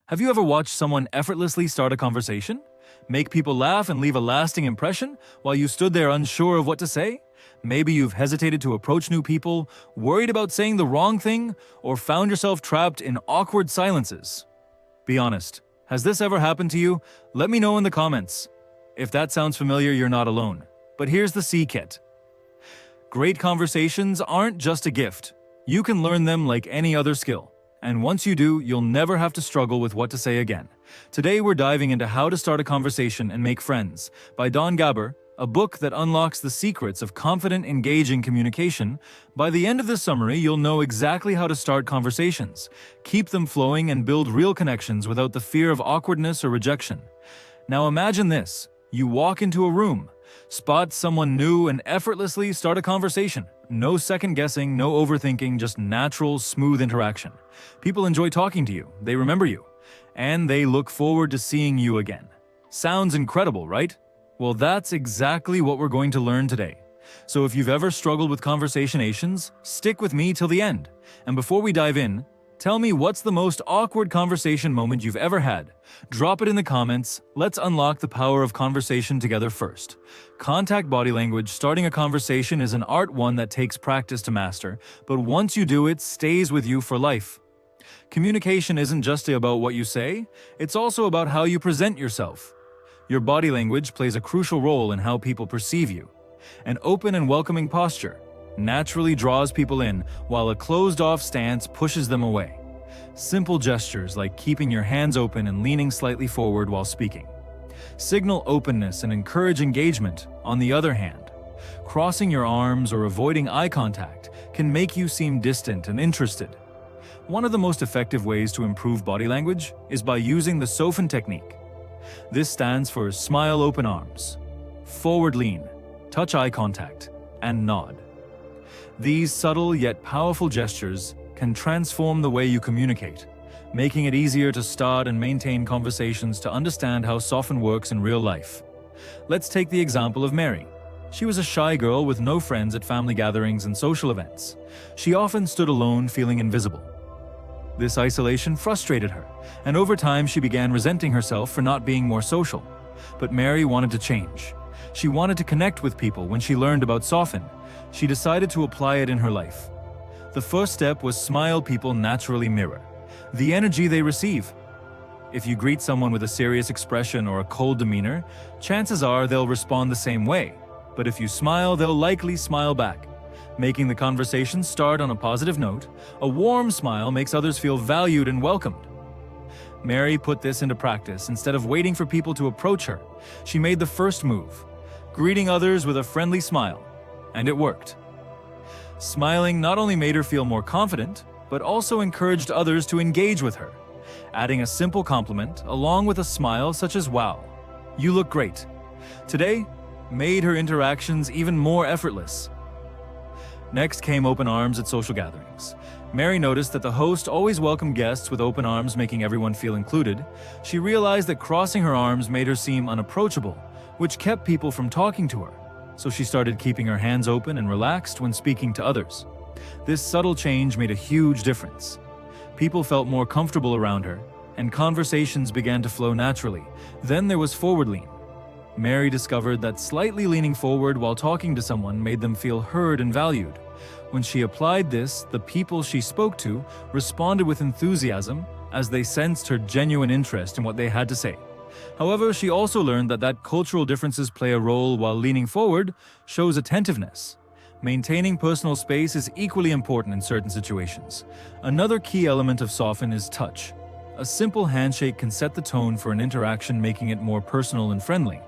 Have you ever watched someone effortlessly start a conversation? Make people laugh and leave a lasting impression while you stood there unsure of what to say? Maybe you've hesitated to approach new people, worried about saying the wrong thing, or found yourself trapped in awkward silences. Be honest, has this ever happened to you? Let me know in the comments. If that sounds familiar, you're not alone. But here's the C-kit. Great conversations aren't just a gift. You can learn them like any other skill. And once you do, you'll never have to struggle with what to say again. Today we're diving into How to Start a Conversation and Make Friends by Don Gabor, a book that unlocks the secrets of confident, engaging communication. By the end of this summary, you'll know exactly how to start conversations, keep them flowing, and build real connections without the fear of awkwardness or rejection. Now imagine this. You walk into a room, spot someone new, and effortlessly start a conversation. No second guessing, no overthinking, just natural, smooth interaction. People enjoy talking to you, they remember you, and they look forward to seeing you again. Sounds incredible, right? Well, that's exactly what we're going to learn today. So if you've ever struggled with conversations, stick with me till the end. And before we dive in, tell me, what's the most awkward conversation moment you've ever had? Drop it in the comments. Let's unlock the power of conversation together first. Contact body language. Starting a conversation is an art, one that takes practice to master, but once you do, it stays with you for life. Communication isn't just about what you say, it's also about how you present yourself. Your body language plays a crucial role in how people perceive you. An open and welcoming posture naturally draws people in, while a closed-off stance pushes them away. Simple gestures like keeping your hands open and leaning slightly forward while speaking signal openness and encourage engagement. On the other hand, crossing your arms or avoiding eye contact can make you seem distant and interested. One of the most effective ways to improve body language is by using the SOFAN technique. This stands for smile, open arms, forward lean, touch eye contact, and nod. These subtle yet powerful gestures can transform the way you communicate, making it easier to start and maintain conversations. To understand how SOFAN works in real life, let's take the example of Mary. She was a shy girl with no friends at family gatherings and social events. She often stood alone, feeling invisible. This isolation frustrated her, and over time she began resenting herself for not being more social. But Mary wanted to change. She wanted to connect with people. When she learned about SOFAN, she decided to apply it in her life. The first step was smile. People naturally mirror the energy they receive. If you greet someone with a serious expression or a cold demeanor, chances are they'll respond the same way. But if you smile, they'll likely smile back, making the conversation start on a positive note. A warm smile makes others feel valued and welcomed. Mary put this into practice. Instead of waiting for people to approach her, she made the first move, greeting others with a friendly smile, and it worked. Smiling not only made her feel more confident, but also encouraged others to engage with her. Adding a simple compliment along with a smile such as "Wow, you look great" today made her interactions even more effortless. Next came open arms at social gatherings. Mary noticed that the host always welcomed guests with open arms, making everyone feel included. She realized that crossing her arms made her seem unapproachable, which kept people from talking to her. So she started keeping her hands open and relaxed when speaking to others. This subtle change made a huge difference. People felt more comfortable around her, and conversations began to flow naturally. Then there was forward lean. Mary discovered that slightly leaning forward while talking to someone made them feel heard and valued. When she applied this, the people she spoke to responded with enthusiasm as they sensed her genuine interest in what they had to say. However, she also learned that cultural differences play a role. While leaning forward shows attentiveness, maintaining personal space is equally important in certain situations. Another key element of SOFAN is touch. A simple handshake can set the tone for an interaction, making it more personal and friendly.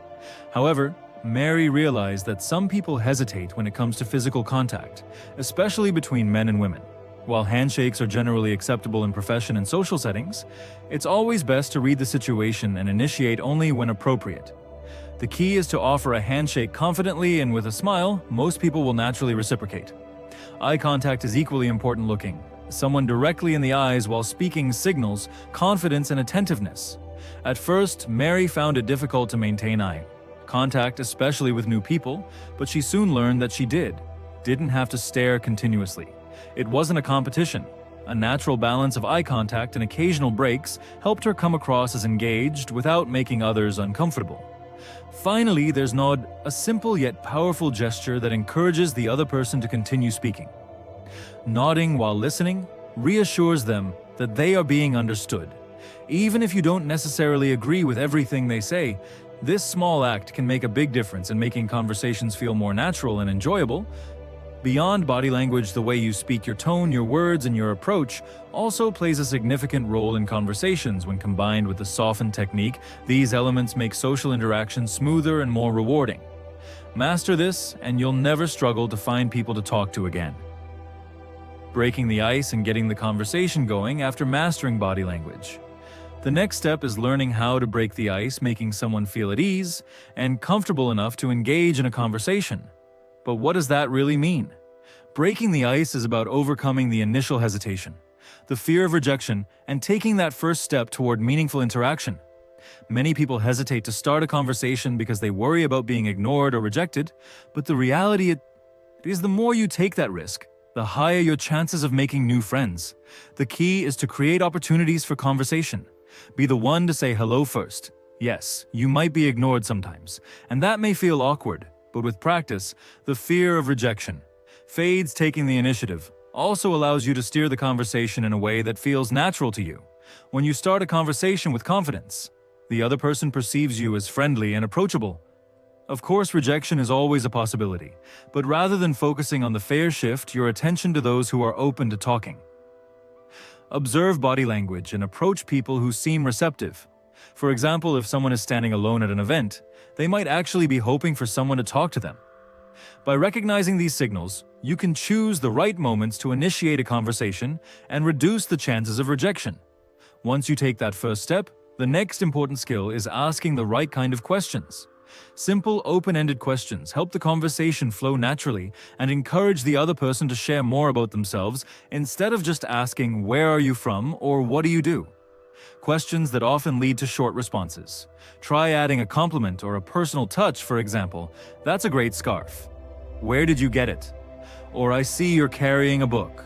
However, Mary realized that some people hesitate when it comes to physical contact, especially between men and women. While handshakes are generally acceptable in professional and social settings, it's always best to read the situation and initiate only when appropriate. The key is to offer a handshake confidently and with a smile. Most people will naturally reciprocate. Eye contact is equally important. Looking someone directly in the eyes while speaking signals confidence and attentiveness. At first, Mary found it difficult to maintain eye contact, especially with new people, but she soon learned that she didn't have to stare continuously. It wasn't a competition. A natural balance of eye contact and occasional breaks helped her come across as engaged without making others uncomfortable. Finally, there's nod, a simple yet powerful gesture that encourages the other person to continue speaking. Nodding while listening reassures them that they are being understood. Even if you don't necessarily agree with everything they say, this small act can make a big difference in making conversations feel more natural and enjoyable. Beyond body language, the way you speak, your tone, your words, and your approach also plays a significant role in conversations. When combined with the soften technique, these elements make social interactions smoother and more rewarding. Master this, and you'll never struggle to find people to talk to again. Breaking the ice and getting the conversation going after mastering body language. The next step is learning how to break the ice, making someone feel at ease and comfortable enough to engage in a conversation. But what does that really mean? Breaking the ice is about overcoming the initial hesitation, the fear of rejection, and taking that first step toward meaningful interaction. Many people hesitate to start a conversation because they worry about being ignored or rejected, but the reality is the more you take that risk, the higher your chances of making new friends. The key is to create opportunities for conversation. Be the one to say hello first. Yes, you might be ignored sometimes, and that may feel awkward. But with practice, the fear of rejection fades. Taking the initiative also allows you to steer the conversation in a way that feels natural to you. When you start a conversation with confidence, the other person perceives you as friendly and approachable. Of course, rejection is always a possibility, but rather than focusing on the fear, shift your attention to those who are open to talking. Observe body language and approach people who seem receptive. For example, if someone is standing alone at an event, they might actually be hoping for someone to talk to them. By recognizing these signals, you can choose the right moments to initiate a conversation and reduce the chances of rejection. Once you take that first step, the next important skill is asking the right kind of questions. Simple, open-ended questions help the conversation flow naturally and encourage the other person to share more about themselves instead of just asking, "Where are you from?" or "What do you do?" Questions that often lead to short responses. Try adding a compliment or a personal touch, for example. "That's a great scarf." "Where did you get it?" Or "I see you're carrying a book."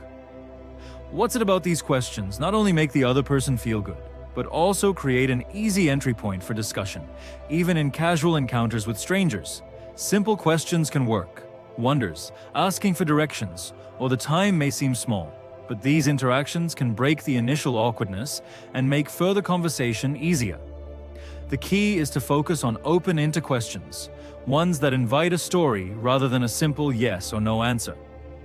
What's it about these questions not only make the other person feel good, but also create an easy entry point for discussion, even in casual encounters with strangers. Simple questions can work wonders, asking for directions, or the time may seem small, but these interactions can break the initial awkwardness and make further conversation easier. The key is to focus on open-ended questions, ones that invite a story rather than a simple yes or no answer.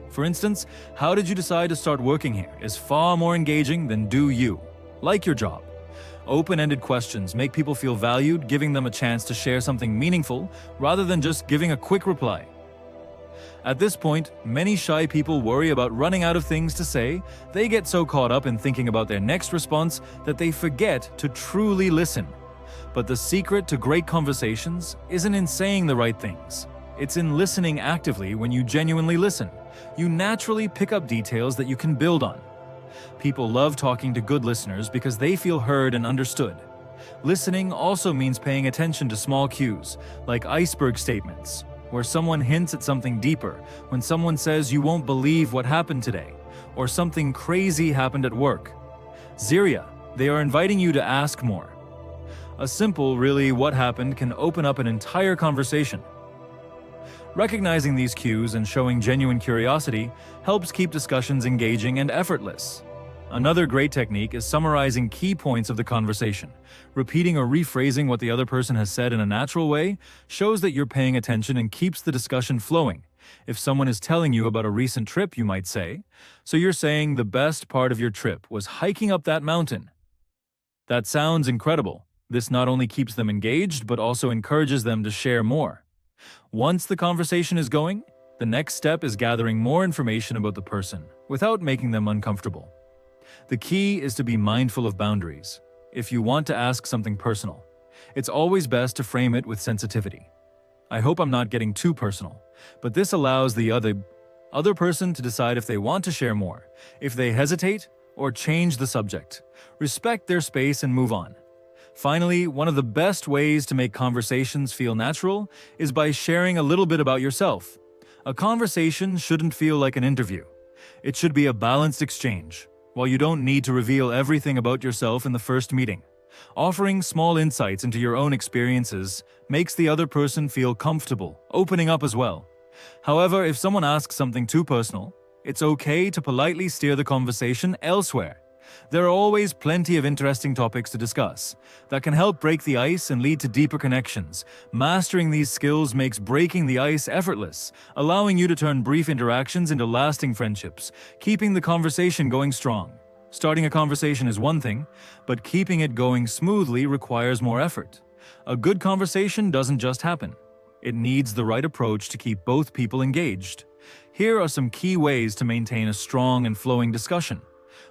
For instance, "How did you decide to start working here?" is far more engaging than "Do you like your job?" Open-ended questions make people feel valued, giving them a chance to share something meaningful rather than just giving a quick reply. At this point, many shy people worry about running out of things to say. They get so caught up in thinking about their next response that they forget to truly listen. But the secret to great conversations isn't in saying the right things. It's in listening actively. When you genuinely listen, you naturally pick up details that you can build on. People love talking to good listeners because they feel heard and understood. Listening also means paying attention to small cues, like iceberg statements, where someone hints at something deeper. When someone says, "You won't believe what happened today," or "Something crazy happened at work." Ziria, they are inviting you to ask more. A simple, "Really, what happened?" can open up an entire conversation. Recognizing these cues and showing genuine curiosity helps keep discussions engaging and effortless. Another great technique is summarizing key points of the conversation. Repeating or rephrasing what the other person has said in a natural way shows that you're paying attention and keeps the discussion flowing. If someone is telling you about a recent trip, you might say, "So you're saying the best part of your trip was hiking up that mountain?" That sounds incredible. This not only keeps them engaged, but also encourages them to share more. Once the conversation is going, the next step is gathering more information about the person without making them uncomfortable. The key is to be mindful of boundaries. If you want to ask something personal, it's always best to frame it with sensitivity. "I hope I'm not getting too personal," but this allows the other person to decide if they want to share more, if they hesitate, or change the subject. Respect their space and move on. Finally, one of the best ways to make conversations feel natural is by sharing a little bit about yourself. A conversation shouldn't feel like an interview. It should be a balanced exchange. While you don't need to reveal everything about yourself in the first meeting, offering small insights into your own experiences makes the other person feel comfortable, opening up as well. However, if someone asks something too personal, it's okay to politely steer the conversation elsewhere. There are always plenty of interesting topics to discuss that can help break the ice and lead to deeper connections. Mastering these skills makes breaking the ice effortless, allowing you to turn brief interactions into lasting friendships, keeping the conversation going strong. Starting a conversation is one thing, but keeping it going smoothly requires more effort. A good conversation doesn't just happen. It needs the right approach to keep both people engaged. Here are some key ways to maintain a strong and flowing discussion.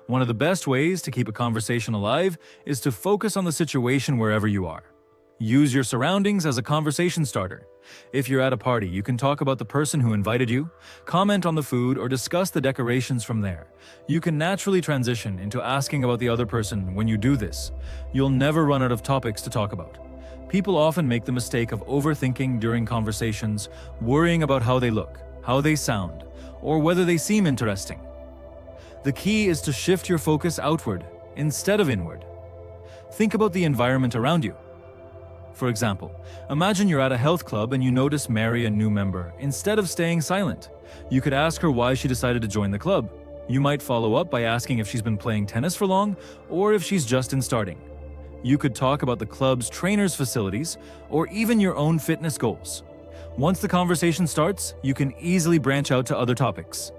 One of the best ways to keep a conversation alive is to focus on the situation wherever you are. Use your surroundings as a conversation starter. If you're at a party, you can talk about the person who invited you, comment on the food, or discuss the decorations from there. You can naturally transition into asking about the other person. When you do this, you'll never run out of topics to talk about. People often make the mistake of overthinking during conversations, worrying about how they look, how they sound, or whether they seem interesting. The key is to shift your focus outward instead of inward. Think about the environment around you. For example, imagine you're at a health club and you notice Mary, a new member. Instead of staying silent, you could ask her why she decided to join the club. You might follow up by asking if she's been playing tennis for long or if she's just in starting. You could talk about the club's trainers' facilities or even your own fitness goals. Once the conversation starts, you can easily branch out to other topics.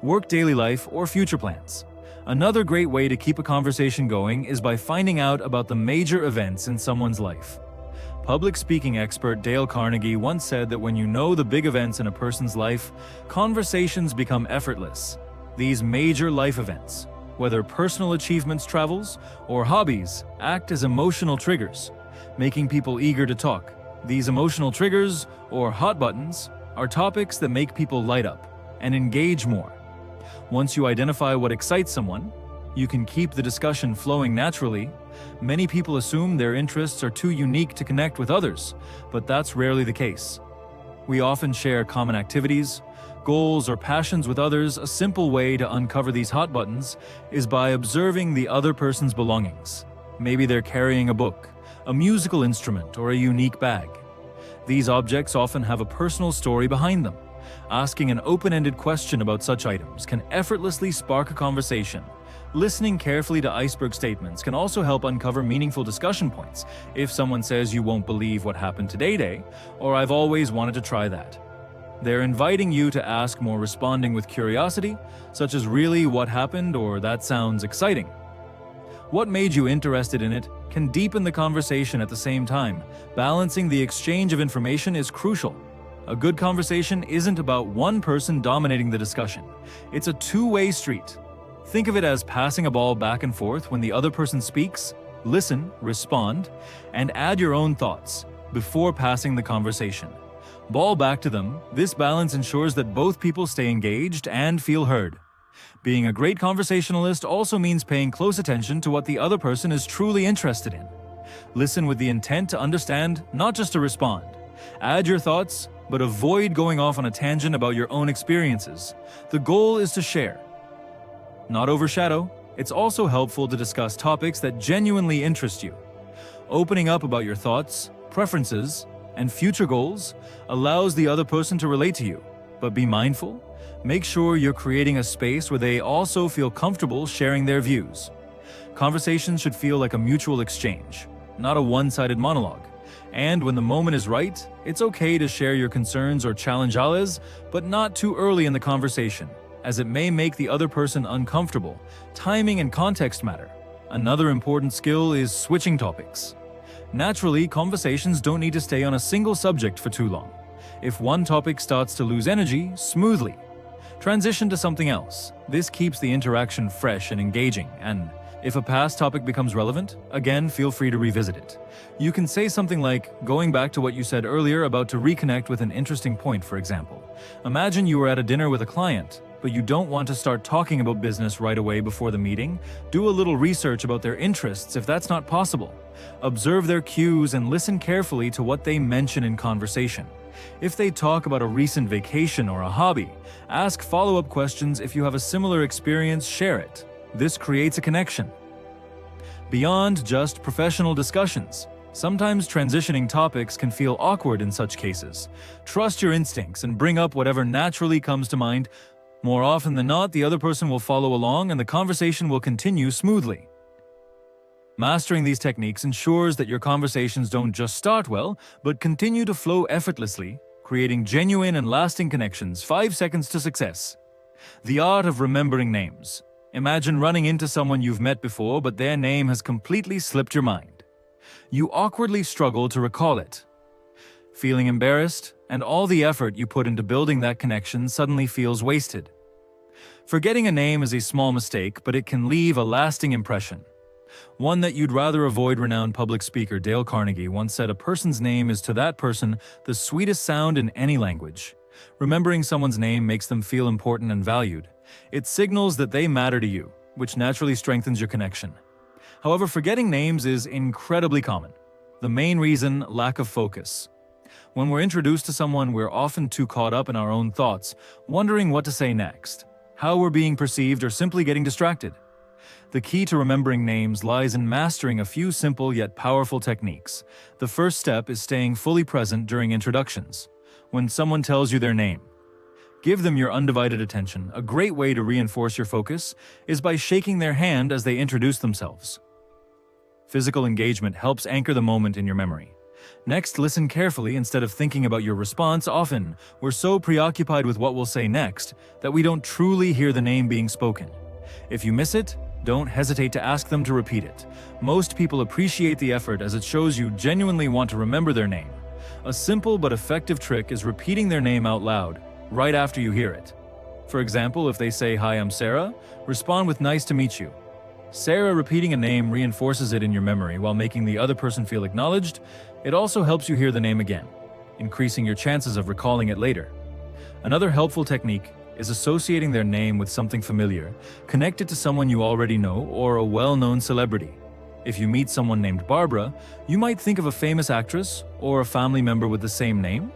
Work, daily life, or future plans. Another great way to keep a conversation going is by finding out about the major events in someone's life. Public speaking expert Dale Carnegie once said that when you know the big events in a person's life, conversations become effortless. These major life events, whether personal achievements, travels, or hobbies, act as emotional triggers, making people eager to talk. These emotional triggers, or hot buttons, are topics that make people light up and engage more. Once you identify what excites someone, you can keep the discussion flowing naturally. Many people assume their interests are too unique to connect with others, but that's rarely the case. We often share common activities, goals, or passions with others. A simple way to uncover these hot buttons is by observing the other person's belongings. Maybe they're carrying a book, a musical instrument, or a unique bag. These objects often have a personal story behind them. Asking an open-ended question about such items can effortlessly spark a conversation. Listening carefully to iceberg statements can also help uncover meaningful discussion points. If someone says, "You won't believe what happened today," or "I've always wanted to try that," they're inviting you to ask more, responding with curiosity, such as "Really, what happened?" or "That sounds exciting." What made you interested in it can deepen the conversation at the same time. Balancing the exchange of information is crucial. A good conversation isn't about one person dominating the discussion. It's a two-way street. Think of it as passing a ball back and forth. When the other person speaks, listen, respond, and add your own thoughts before passing the conversation. Ball back to them. This balance ensures that both people stay engaged and feel heard. Being a great conversationalist also means paying close attention to what the other person is truly interested in. Listen with the intent to understand, not just to respond. Add your thoughts, but avoid going off on a tangent about your own experiences. The goal is to share, not overshadow. It's also helpful to discuss topics that genuinely interest you. Opening up about your thoughts, preferences, and future goals allows the other person to relate to you. But be mindful. Make sure you're creating a space where they also feel comfortable sharing their views. Conversations should feel like a mutual exchange, not a one-sided monologue. And when the moment is right, it's okay to share your concerns or challenges, but not too early in the conversation, as it may make the other person uncomfortable. Timing and context matter. Another important skill is switching topics. Naturally, conversations don't need to stay on a single subject for too long. If one topic starts to lose energy, smoothly transition to something else. This keeps the interaction fresh and engaging, and if a past topic becomes relevant, again, feel free to revisit it. You can say something like, going back to what you said earlier about to reconnect with an interesting point, for example. Imagine you were at a dinner with a client, but you don't want to start talking about business right away before the meeting. Do a little research about their interests if that's not possible. Observe their cues and listen carefully to what they mention in conversation. If they talk about a recent vacation or a hobby, ask follow-up questions. If you have a similar experience, share it. This creates a connection. Beyond just professional discussions, sometimes transitioning topics can feel awkward in such cases. Trust your instincts and bring up whatever naturally comes to mind. More often than not, the other person will follow along and the conversation will continue smoothly. Mastering these techniques ensures that your conversations don't just start well, but continue to flow effortlessly, creating genuine and lasting connections. 5 seconds to success. The art of remembering names. Imagine running into someone you've met before, but their name has completely slipped your mind. You awkwardly struggle to recall it. Feeling embarrassed, and all the effort you put into building that connection suddenly feels wasted. Forgetting a name is a small mistake, but it can leave a lasting impression. One that you'd rather avoid. Renowned public speaker Dale Carnegie once said, "A person's name is to that person the sweetest sound in any language." Remembering someone's name makes them feel important and valued. It signals that they matter to you, which naturally strengthens your connection. However, forgetting names is incredibly common. The main reason: lack of focus. When we're introduced to someone, we're often too caught up in our own thoughts, wondering what to say next, how we're being perceived, or simply getting distracted. The key to remembering names lies in mastering a few simple yet powerful techniques. The first step is staying fully present during introductions. When someone tells you their name, give them your undivided attention. A great way to reinforce your focus is by shaking their hand as they introduce themselves. Physical engagement helps anchor the moment in your memory. Next, listen carefully instead of thinking about your response. Often, we're so preoccupied with what we'll say next that we don't truly hear the name being spoken. If you miss it, don't hesitate to ask them to repeat it. Most people appreciate the effort as it shows you genuinely want to remember their name. A simple but effective trick is repeating their name out loud, right after you hear it. For example, if they say, "Hi, I'm Sarah," respond with "Nice to meet you." Sarah repeating a name reinforces it in your memory while making the other person feel acknowledged. It also helps you hear the name again, increasing your chances of recalling it later. Another helpful technique is associating their name with something familiar, connected to someone you already know or a well-known celebrity. If you meet someone named Barbara, you might think of a famous actress or a family member with the same name.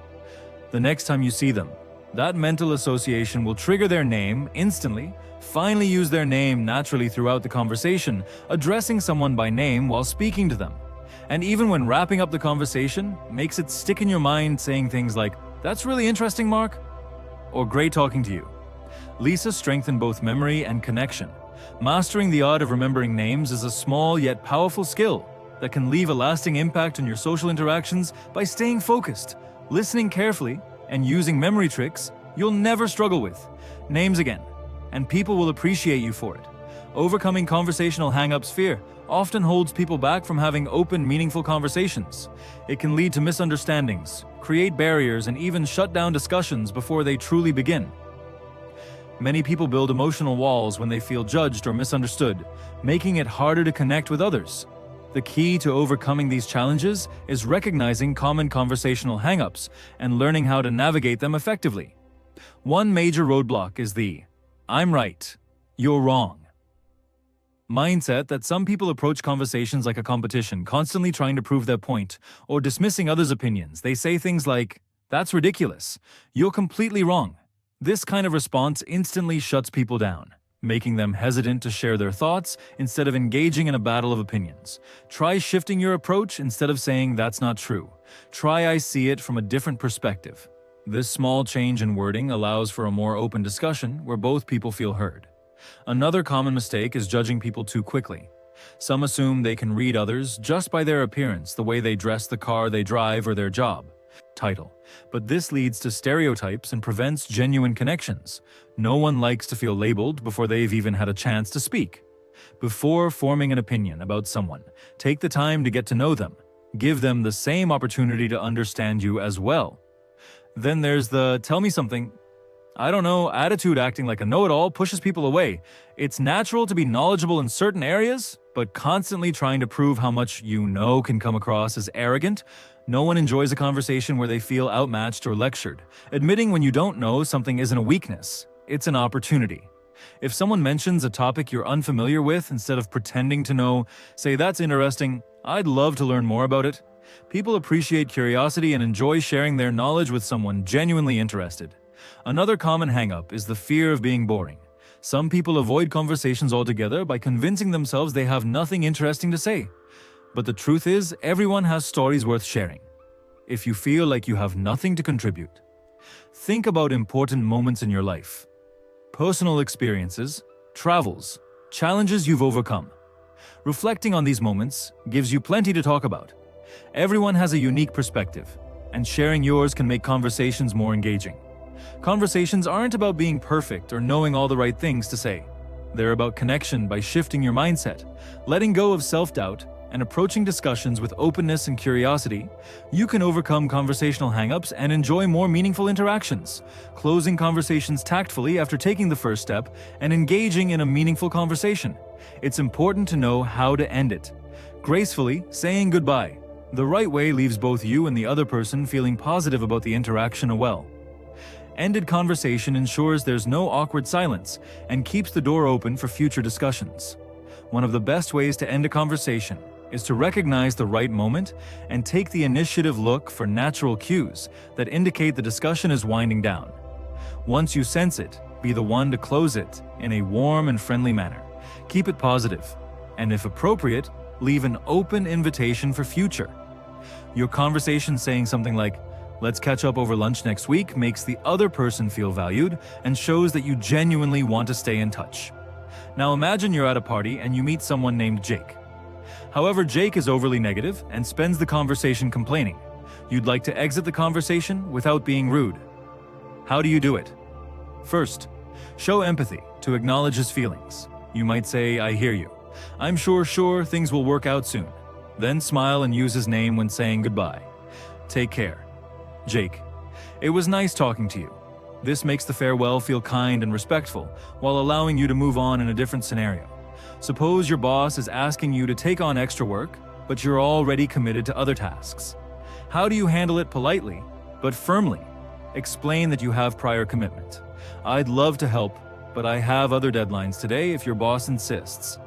The next time you see them, that mental association will trigger their name instantly. Finally, use their name naturally throughout the conversation, addressing someone by name while speaking to them. And even when wrapping up the conversation, makes it stick in your mind, saying things like, "That's really interesting, Mark," or "Great talking to you." Lisa strengthened both memory and connection. Mastering the art of remembering names is a small yet powerful skill that can leave a lasting impact on your social interactions. By staying focused, listening carefully, and using memory tricks you'll never struggle with names again, and people will appreciate you for it. Overcoming conversational hang-ups. Fear often holds people back from having open, meaningful conversations. It can lead to misunderstandings, create barriers, and even shut down discussions before they truly begin. Many people build emotional walls when they feel judged or misunderstood, making it harder to connect with others. The key to overcoming these challenges is recognizing common conversational hang-ups and learning how to navigate them effectively. One major roadblock is the "I'm right, you're wrong" mindset that some people approach conversations like a competition, constantly trying to prove their point or dismissing others' opinions. They say things like, "That's ridiculous, you're completely wrong." This kind of response instantly shuts people down, making them hesitant to share their thoughts instead of engaging in a battle of opinions. Try shifting your approach. Instead of saying, "That's not true," try, "I see it from a different perspective." This small change in wording allows for a more open discussion where both people feel heard. Another common mistake is judging people too quickly. Some assume they can read others just by their appearance, the way they dress, the car they drive, or their job title. But this leads to stereotypes and prevents genuine connections. No one likes to feel labeled before they've even had a chance to speak. Before forming an opinion about someone, take the time to get to know them. Give them the same opportunity to understand you as well. Then there's the "tell me something, I don't know" attitude. Acting like a know-it-all pushes people away. It's natural to be knowledgeable in certain areas, but constantly trying to prove how much you know can come across as arrogant. No one enjoys a conversation where they feel outmatched or lectured. Admitting when you don't know something isn't a weakness, it's an opportunity. If someone mentions a topic you're unfamiliar with, instead of pretending to know, say, "That's interesting, I'd love to learn more about it." People appreciate curiosity and enjoy sharing their knowledge with someone genuinely interested. Another common hang-up is the fear of being boring. Some people avoid conversations altogether by convincing themselves they have nothing interesting to say. But the truth is, everyone has stories worth sharing. If you feel like you have nothing to contribute, think about important moments in your life. Personal experiences, travels, challenges you've overcome. Reflecting on these moments gives you plenty to talk about. Everyone has a unique perspective, and sharing yours can make conversations more engaging. Conversations aren't about being perfect or knowing all the right things to say. They're about connection by shifting your mindset, letting go of self-doubt, and approaching discussions with openness and curiosity. You can overcome conversational hang-ups and enjoy more meaningful interactions, closing conversations tactfully after taking the first step and engaging in a meaningful conversation. It's important to know how to end it. Gracefully, saying goodbye. The right way leaves both you and the other person feeling positive about the interaction as well. Ended conversation ensures there's no awkward silence and keeps the door open for future discussions. One of the best ways to end a conversation is to recognize the right moment and take the initiative. Look for natural cues that indicate the discussion is winding down. Once you sense it, be the one to close it in a warm and friendly manner. Keep it positive, and if appropriate, leave an open invitation for future. Your conversation saying something like, "Let's catch up over lunch next week," makes the other person feel valued and shows that you genuinely want to stay in touch. Now imagine you're at a party and you meet someone named Jake. However, Jake is overly negative and spends the conversation complaining. You'd like to exit the conversation without being rude. How do you do it? First, show empathy to acknowledge his feelings. You might say, "I hear you. I'm sure things will work out soon." Then smile and use his name when saying goodbye. Take care. Jake, it was nice talking to you. This makes the farewell feel kind and respectful, while allowing you to move on in a different scenario. Suppose your boss is asking you to take on extra work, but you're already committed to other tasks. How do you handle it politely, but firmly? Explain that you have prior commitment. "I'd love to help, but I have other deadlines today if your boss insists."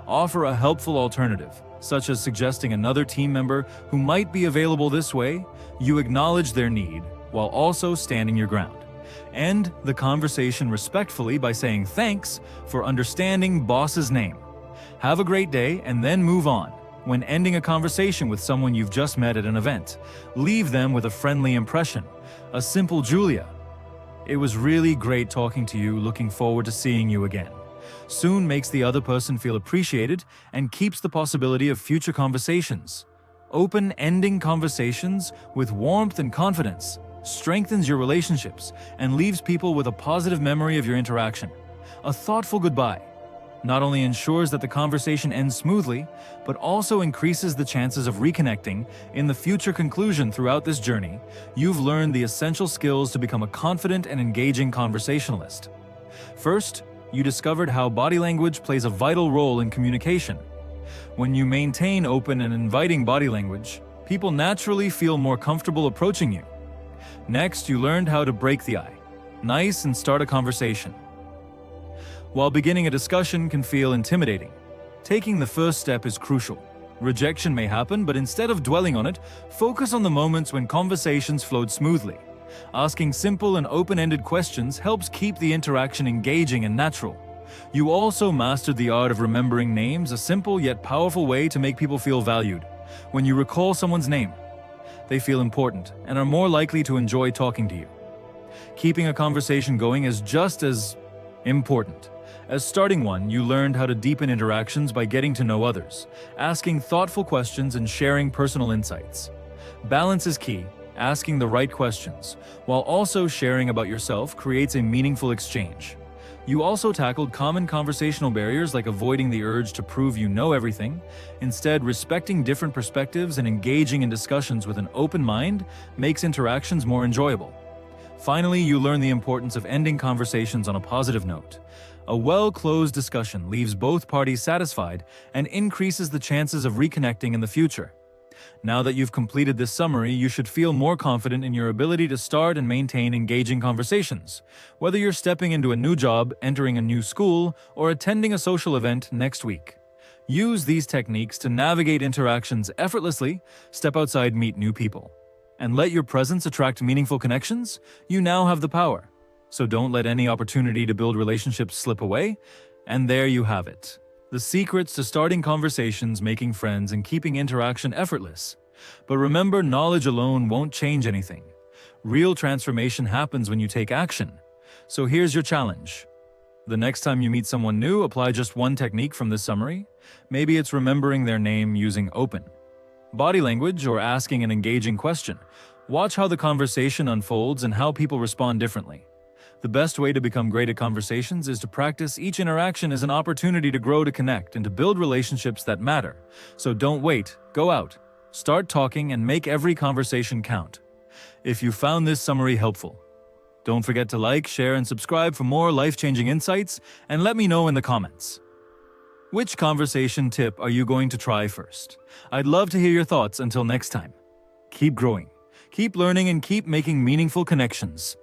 Offer a helpful alternative, such as suggesting another team member who might be available this way. You acknowledge their need while also standing your ground. End the conversation respectfully by saying thanks for understanding boss's name. Have a great day and then move on. When ending a conversation with someone you've just met at an event, leave them with a friendly impression. A simple "Julia, it was really great talking to you, looking forward to seeing you again." Soon makes the other person feel appreciated and keeps the possibility of future conversations. Open-ending conversations with warmth and confidence strengthens your relationships and leaves people with a positive memory of your interaction. A thoughtful goodbye not only ensures that the conversation ends smoothly, but also increases the chances of reconnecting in the future. Conclusion: throughout this journey, you've learned the essential skills to become a confident and engaging conversationalist. First, you discovered how body language plays a vital role in communication. When you maintain open and inviting body language, people naturally feel more comfortable approaching you. Next, you learned how to break the ice and start a conversation. While beginning a discussion can feel intimidating, taking the first step is crucial. Rejection may happen, but instead of dwelling on it, focus on the moments when conversations flowed smoothly. Asking simple and open-ended questions helps keep the interaction engaging and natural. You also mastered the art of remembering names, a simple yet powerful way to make people feel valued. When you recall someone's name, they feel important and are more likely to enjoy talking to you. Keeping a conversation going is just as important. As starting one, you learned how to deepen interactions by getting to know others, asking thoughtful questions and sharing personal insights. Balance is key. Asking the right questions, while also sharing about yourself, creates a meaningful exchange. You also tackled common conversational barriers like avoiding the urge to prove you know everything. Instead, respecting different perspectives and engaging in discussions with an open mind makes interactions more enjoyable. Finally, you learn the importance of ending conversations on a positive note. A well-closed discussion leaves both parties satisfied and increases the chances of reconnecting in the future. Now that you've completed this summary, you should feel more confident in your ability to start and maintain engaging conversations. Whether you're stepping into a new job, entering a new school, or attending a social event next week, use these techniques to navigate interactions effortlessly, step outside, meet new people, and let your presence attract meaningful connections. You now have the power So don't let any opportunity to build relationships slip away. And there you have it. The secrets to starting conversations, making friends, and keeping interaction effortless. But remember, knowledge alone won't change anything. Real transformation happens when you take action. So here's your challenge. The next time you meet someone new, apply just one technique from this summary. Maybe it's remembering their name using open body language or asking an engaging question. Watch how the conversation unfolds and how people respond differently. The best way to become great at conversations is to practice each interaction as an opportunity to grow, to connect, and to build relationships that matter. So don't wait, go out, start talking, and make every conversation count. If you found this summary helpful, don't forget to like, share, and subscribe for more life-changing insights, and let me know in the comments. Which conversation tip are you going to try first? I'd love to hear your thoughts. Until next time, keep growing, keep learning, and keep making meaningful connections.